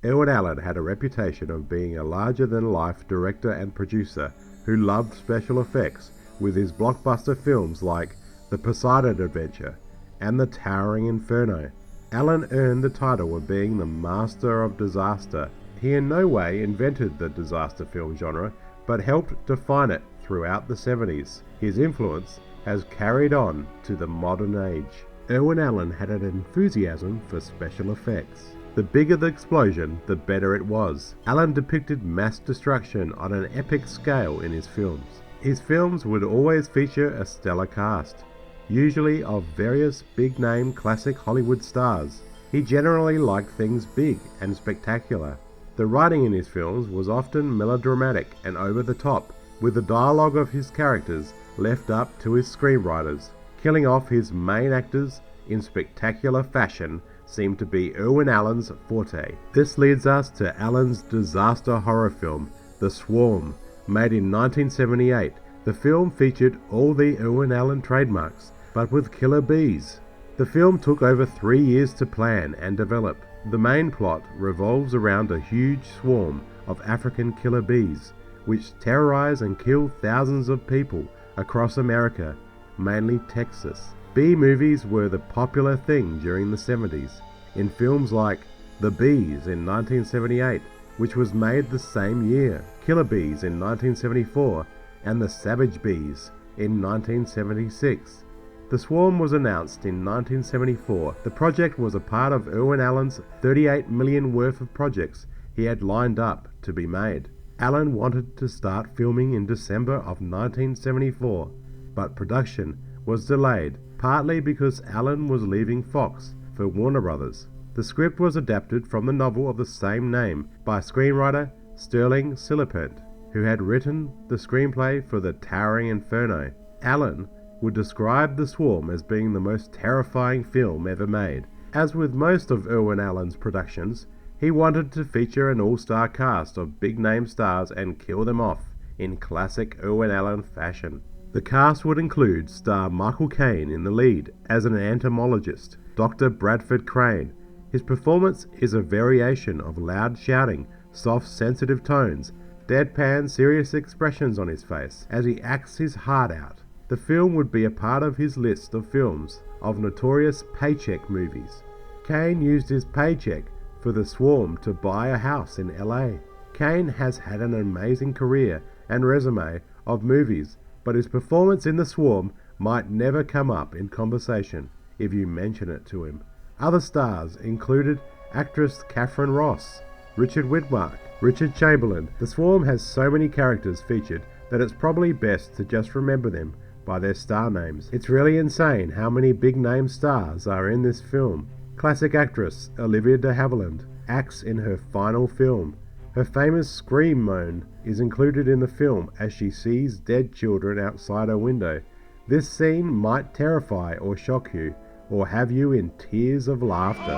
Irwin Allen had a reputation of being a larger-than-life director and producer who loved special effects, with his blockbuster films like The Poseidon Adventure and The Towering Inferno. Allen earned the title of being the master of disaster. He in no way invented the disaster film genre, but helped define it throughout the 70s. His influence has carried on to the modern age. Irwin Allen had an enthusiasm for special effects. The bigger the explosion, the better it was. Allen depicted mass destruction on an epic scale in his films. His films would always feature a stellar cast, usually of various big-name classic Hollywood stars. He generally liked things big and spectacular. The writing in his films was often melodramatic and over-the-top, with the dialogue of his characters left up to his screenwriters. Killing off his main actors in spectacular fashion seemed to be Irwin Allen's forte. This leads us to Allen's disaster horror film, The Swarm, made in 1978. The film featured all the Irwin Allen trademarks, but with killer bees. The film took over 3 years to plan and develop. The main plot revolves around a huge swarm of African killer bees, which terrorize and kill thousands of people across America, mainly Texas. B-movies were the popular thing during the 70s, in films like The Bees in 1978, which was made the same year, Killer Bees in 1974, and The Savage Bees in 1976. The Swarm was announced in 1974. The project was a part of Irwin Allen's $38 million worth of projects he had lined up to be made. Allen wanted to start filming in December of 1974, but production was delayed, partly because Allen was leaving Fox for Warner Brothers. The script was adapted from the novel of the same name by screenwriter Sterling Silliphant, who had written the screenplay for The Towering Inferno. Allen would describe The Swarm as being the most terrifying film ever made. As with most of Irwin Allen's productions, he wanted to feature an all-star cast of big-name stars and kill them off in classic Irwin Allen fashion. The cast would include star Michael Caine in the lead as an entomologist, Dr. Bradford Crane. His performance is a variation of loud shouting, soft sensitive tones, deadpan serious expressions on his face as he acts his heart out. The film would be a part of his list of films of notorious paycheck movies. Caine used his paycheck for The Swarm to buy a house in LA. Caine has had an amazing career and resume of movies, but his performance in The Swarm might never come up in conversation if you mention it to him. Other stars included actress Catherine Ross, Richard Widmark, Richard Chamberlain. The Swarm has so many characters featured that it's probably best to just remember them by their star names. It's really insane how many big-name stars are in this film. Classic actress Olivia de Havilland acts in her final film. Her famous scream moan is included in the film as she sees dead children outside her window. This scene might terrify or shock you, or have you in tears of laughter.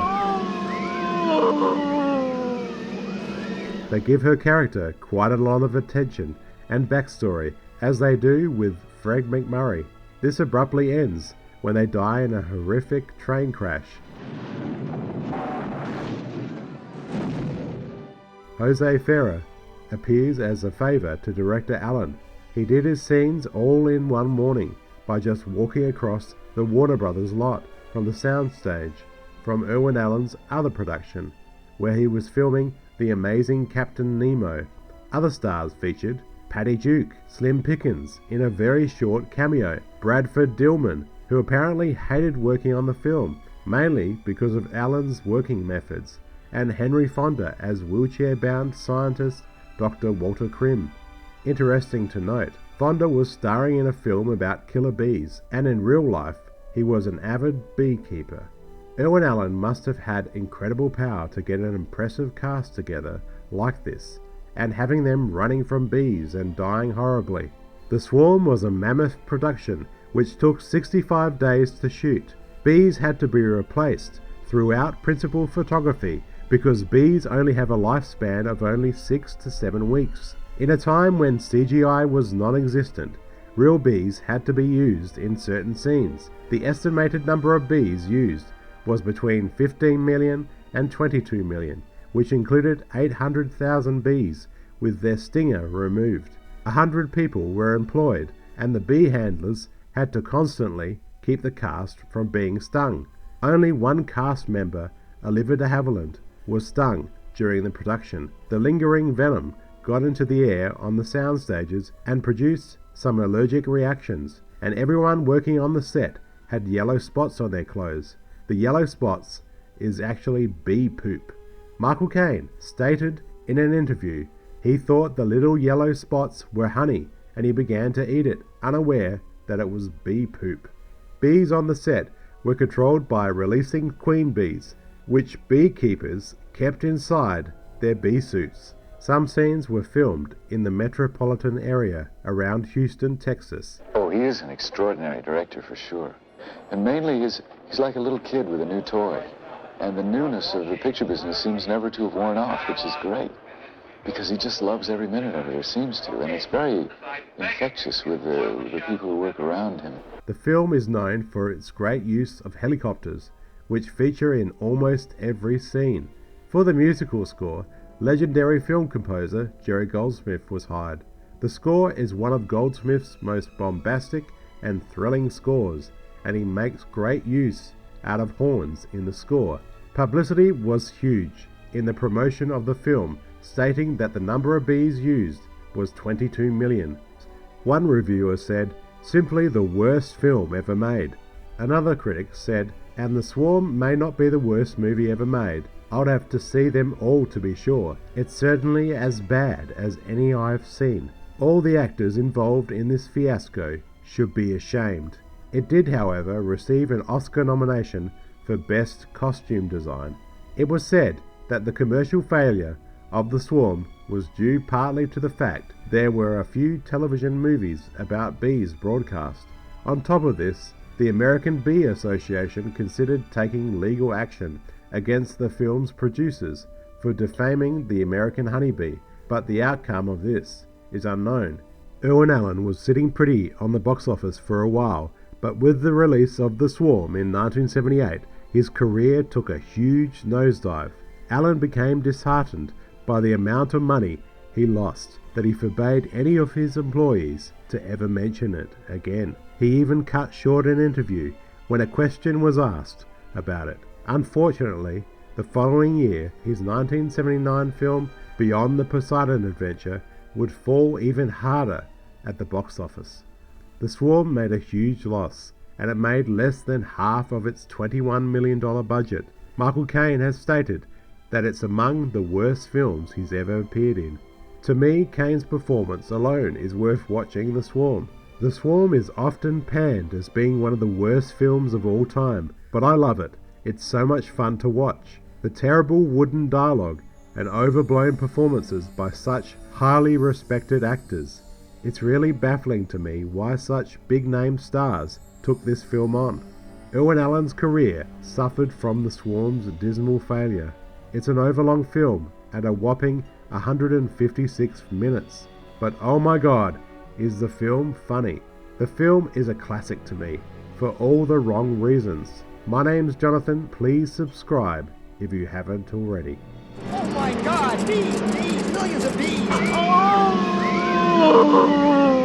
They give her character quite a lot of attention and backstory, as they do with Fred MacMurray. This abruptly ends when they die in a horrific train crash. Jose Ferrer appears as a favor to director Allen. He did his scenes all in one morning by just walking across the Warner Brothers lot from the soundstage from Irwin Allen's other production, where he was filming The Amazing Captain Nemo. Other stars featured Patty Duke, Slim Pickens in a very short cameo, Bradford Dillman, who apparently hated working on the film, mainly because of Allen's working methods, and Henry Fonda as wheelchair-bound scientist Dr. Walter Krim. Interesting to note, Fonda was starring in a film about killer bees, and in real life, he was an avid beekeeper. Irwin Allen must have had incredible power to get an impressive cast together like this, and having them running from bees and dying horribly. The Swarm was a mammoth production which took 65 days to shoot. Bees had to be replaced throughout principal photography because bees only have a lifespan of only 6 to 7 weeks. In a time when CGI was non-existent, real bees had to be used in certain scenes. The estimated number of bees used was between 15 million and 22 million, which included 800,000 bees with their stinger removed. 100 people were employed, and the bee handlers had to constantly keep the cast from being stung. Only one cast member, Olivia de Havilland, was stung during the production. The lingering venom got into the air on the sound stages and produced some allergic reactions, and everyone working on the set had yellow spots on their clothes. The yellow spots is actually bee poop. Michael Caine stated in an interview he thought the little yellow spots were honey, and he began to eat it, unaware that it was bee poop. Bees on the set were controlled by releasing queen bees, which beekeepers kept inside their bee suits. Some scenes were filmed in the metropolitan area around Houston, Texas. Oh, he is an extraordinary director for sure. And mainly he's like a little kid with a new toy. And the newness of the picture business seems never to have worn off, which is great. Because he just loves every minute of it, or seems to. And it's very infectious with the people who work around him. The film is known for its great use of helicopters, which feature in almost every scene. For the musical score, legendary film composer Jerry Goldsmith was hired. The score is one of Goldsmith's most bombastic and thrilling scores, and he makes great use out of horns in the score. Publicity was huge in the promotion of the film, stating that the number of bees used was 22 million. One reviewer said, "Simply the worst film ever made." Another critic said, "And The Swarm may not be the worst movie ever made. I'd have to see them all to be sure. It's certainly as bad as any I've seen. All the actors involved in this fiasco should be ashamed." It did, however, receive an Oscar nomination for Best Costume Design. It was said that the commercial failure of The Swarm was due partly to the fact there were a few television movies about bees broadcast. On top of this, the American Bee Association considered taking legal action against the film's producers for defaming the American honeybee, but the outcome of this is unknown. Irwin Allen was sitting pretty on the box office for a while, but with the release of The Swarm in 1978, his career took a huge nosedive. Allen became disheartened by the amount of money he lost that he forbade any of his employees to ever mention it again. He even cut short an interview when a question was asked about it. Unfortunately, the following year, his 1979 film Beyond the Poseidon Adventure would fall even harder at the box office. The Swarm made a huge loss, and it made less than half of its $21 million budget. Michael Caine has stated that it's among the worst films he's ever appeared in. To me, Caine's performance alone is worth watching The Swarm. The Swarm is often panned as being one of the worst films of all time, but I love it. It's so much fun to watch. The terrible wooden dialogue and overblown performances by such highly respected actors. It's really baffling to me why such big-name stars took this film on. Irwin Allen's career suffered from The Swarm's dismal failure. It's an overlong film at a whopping 156 minutes. But oh my god, is the film funny. The film is a classic to me, for all the wrong reasons. My name's Jonathan. Please subscribe if you haven't already. Oh my god, bees, millions of bees! Oh!